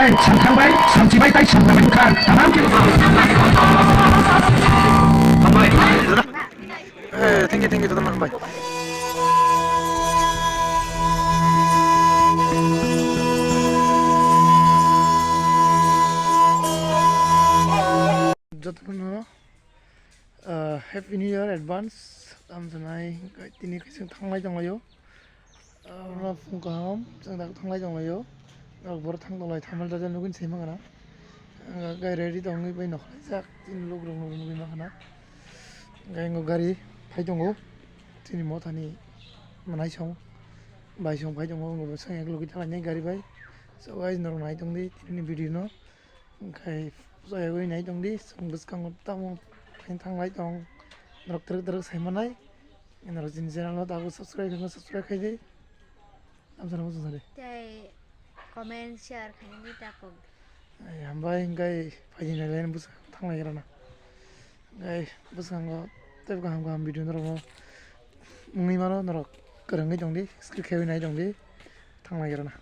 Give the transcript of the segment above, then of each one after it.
सानबाय सानखांबाय सानसिबाय ताय साननानै खार tamam ki हामबाय thank you teman हामबाय जतनो Happy New Year advance आमजनाय दिनै जों थांनाय दंलायो फुंगाहाम जों दा थांनाय दंलायो बर थांदोंलाय थामाल दाजा नुगोन सै मागना गाय रेडि दं बै नखराय जाक दिन लग्रं नुगोन मागना गायंगो गारि फाय दंगो दिनै मथानि मानाय सं बाय सं फाय दंगो ngो सांग लुगि थालायनाय गारि बाय so guys नर नाय दंदि दिनै भिडिअ न ओंखाय जायगो नाय दंदि जों बसखां तामो फाइन थांलाय दं नरक तरक सायमानाय नर जिन चेनेल दाबो सब्सक्राइब खायदे आमसाना मोजां जादे comment share खायनि ताको हामबाय गाय फायनायलाय बस थांनाय राना गाय बसखांगो तेब गाहाम भिडिअ नर मुंनि मानो नर गोरङै दंदि स्क्रिप्ट खेवनाय दंदि थांनाय राना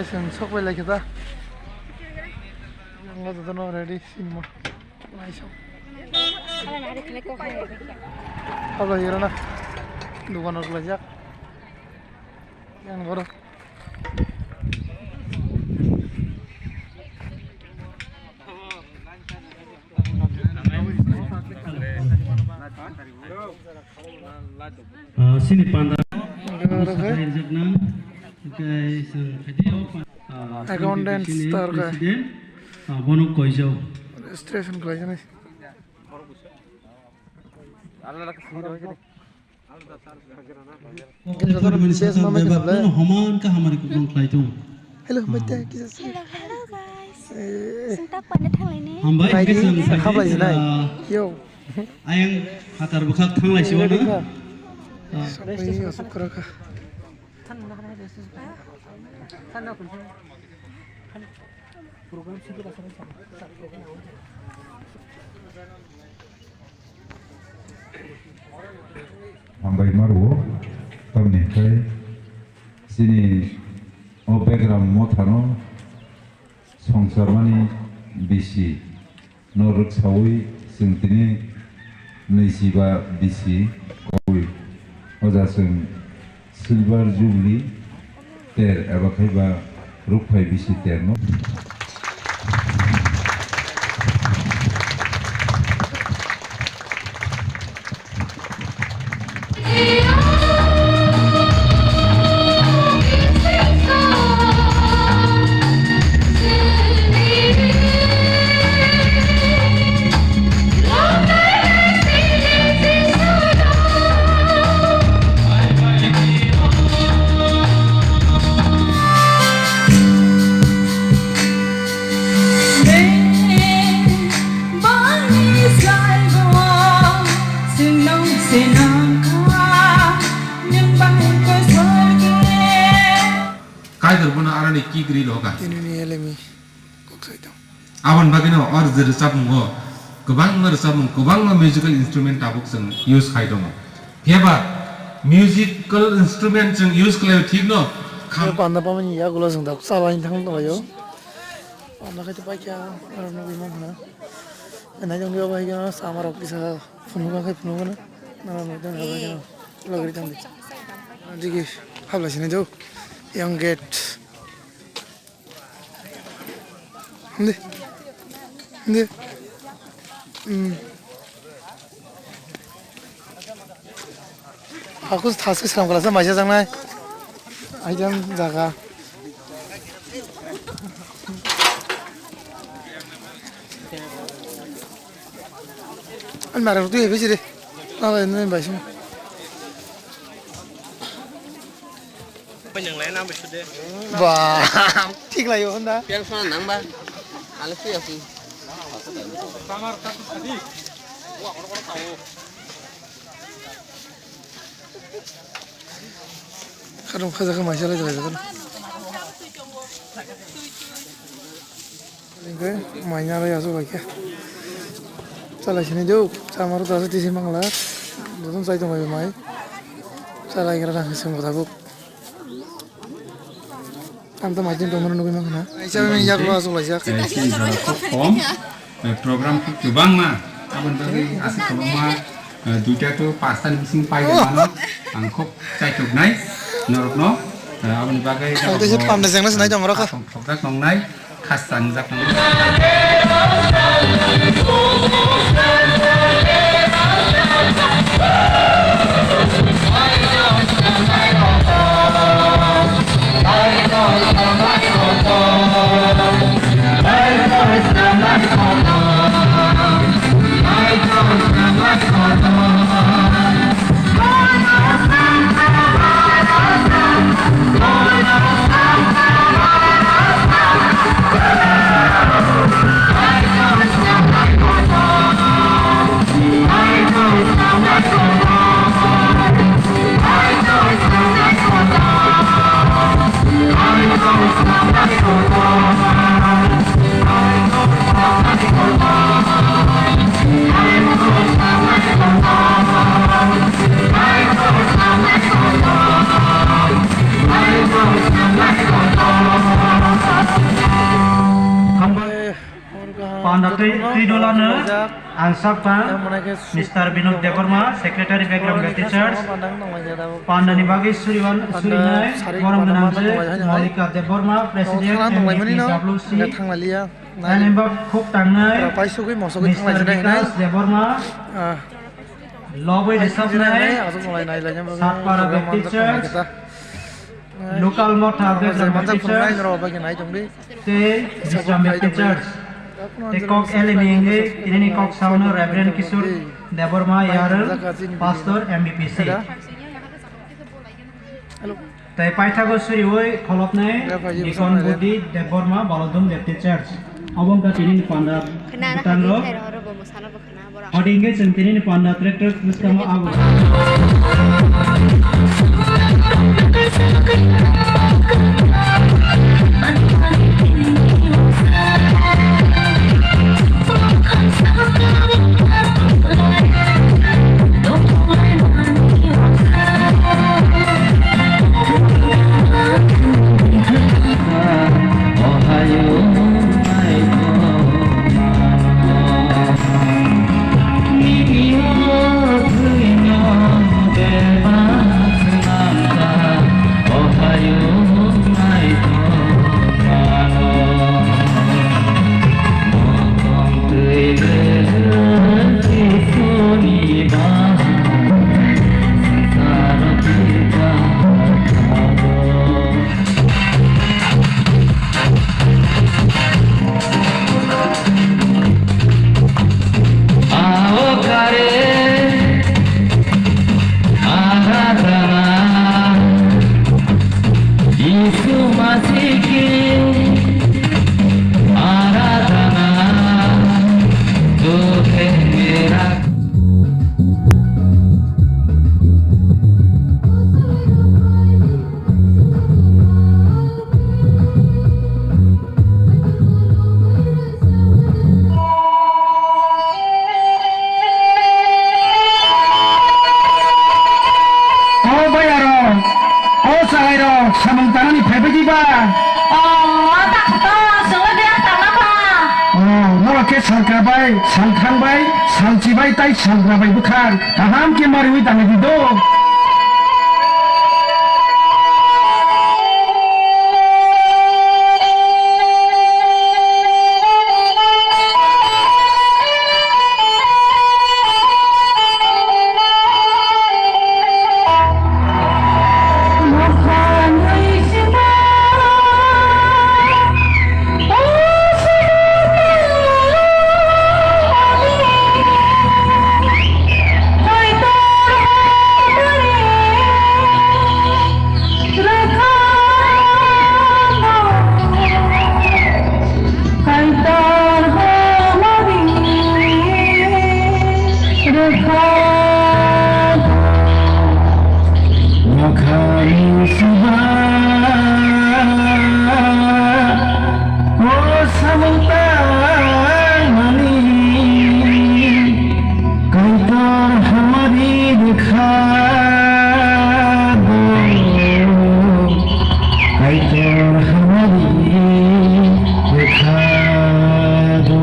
जों सकबाय लायखा जों गदनो रेडि सिनेमा नायसो हाबला हिराना दुकानाव लायजाक जों बर sini pandang Accountant star ka bonok koijau station ko jane homan ka hamari ko bang klai tu hello mate kisa hello guys sentak pada थांलायने hambai ke khablai jinai yo ayang hatar bukhak thanglai siwana sabai asukra ka Hambai maru tamni kai sini o background mothano songsarmani bisi noruk sawi singtini neisiba bisi oi oja sing silver jubilee ter abakaiba rukpai bisi ter no arani ki grill hoga ini elemi koksai dong awan bagino or jersapmungo gobang resapmung gobang musical instrument tabuk जों use khai dong heba musical instrument जों use khlai thik no panda pamani ya gulo जों dak sabain thang dong yo panda khai pai kya arno bima na nai dong yo bai ga samar kisa funuga khai funuga na na dong ha ga lagri dong digi habla sine jo young gate 네. aku tasik seram kelasnya masih sangat, aja jaga. Anh mà đầu tiên phải gì đi? Nó là nên bài xong. Bây giờ lấy năm mươi chút đi. Wow, ঠিক লাগে এখন দা। Piang sana nang ba? Alas tu ya sih. Kadang খাজা মাইশালা চলে যাবে। Ini mainnya lah ya so baik ya. Salah sini jauh, sama orang terasa di sini manglar. Betul saya tu mai mai. Salah kira dah semua tahu. Am tu macam tu mana nunggu mana? Saya ni jak luar so baik ya. Sini kalau kok kom program kebang mah abang bagi asik kebang mah dunia tu pasal bising pai mana angkop cai cok nai norok no abang bagi Kalau tu saya paham dah senang senang jangan mereka. Program nong nai khas sanjak nong Pandatui Tridolana, Ansakpa, Mr. Binod Deborma, Secretary Background Teachers, Pandani Bagi Suriwan Surinai, Forum Nanjay, Malika Deborma, President MPWC, Anembak Khuk Tangnai, Mr. Vikas Deborma, Lobby Desapnai, Satpara Teachers, Local Mota Background Teachers, Te Islamic Teachers. Tekok Elimenge, ini kok sauna Reverend Kisur Deborma Yaral, Pastor MBPC. Tai Paithago Suriwoi Kholopnai, Nikon Budi Deborma Balodum Baptist Church. Abang kat ini Panda Tanglo. Odinge centini Panda Tractor Muskama Abu. Sankanbai, sanchibai tai sangrabai bukan. Taham ke marui tangan itu. देखा नखाई सुबह ओ समता money कहीं तो हमारी दिखा दो कहीं तो हमारी दिखा दो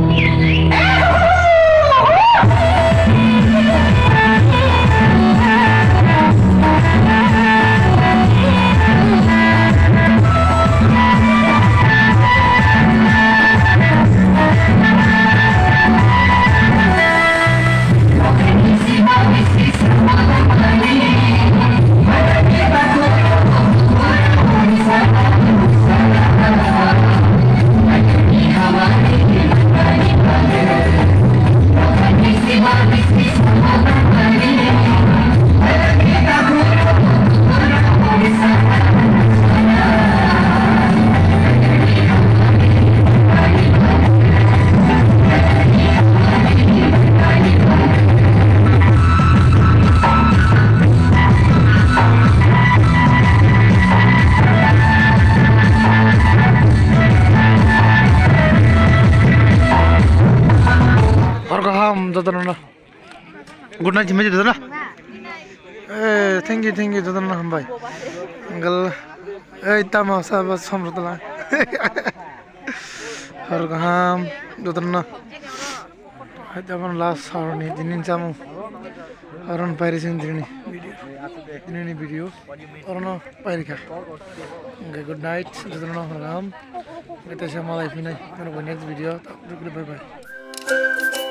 Dadanana. Good night, Jimmy. Dadanana. Thank you, Dadanana. Bye. Uncle, tama sabah samrutala. Hargaham, Dadanana. Hadavan last haroni dinin jamu. Haron pirating dini video. Dini video. Harono pirika. Okay, good night, Dadanana. Hargaham. Kita sama live ini. Kita next video. Bye bye.